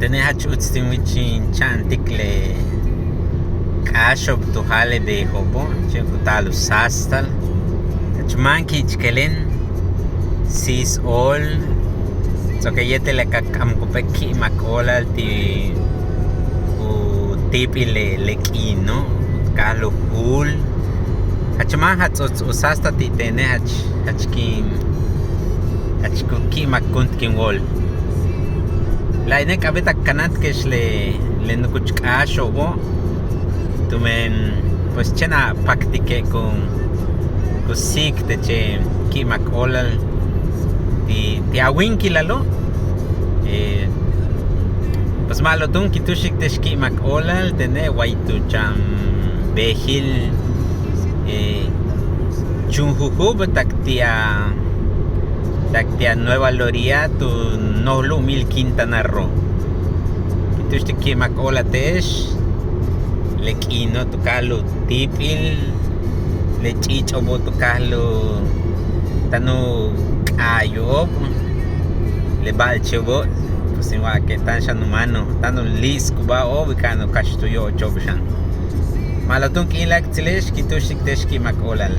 Tenés utztimichin chantikle kashop tujale de hopo chekutalo sastal chmanki chkelen sis ol sokayete le kakamkupeki makolal ti u tipi le kino kalo hul achman hatsots usasta ti tene hachkin hachkuki makuntkin wol la inek abeta kanat kesh le nukuchkasho bo tumen pues chena praktike con kusik teche ki makolal ti awinkilalo pues malo tun kitushik teshki makolal tene waitu cham behil chunjuju taktia Nueva Loria tu Nolu Mil Quintana Roo kitushti ki makola tesh le kino tu kalu tipil le chicho bo tu kalu tanu kayo le balche bo pues igual que tan shanumano tanu lis kuba o bikano kashtuyo chobshan malotun kilak tlesh kitushti tesh ki makolal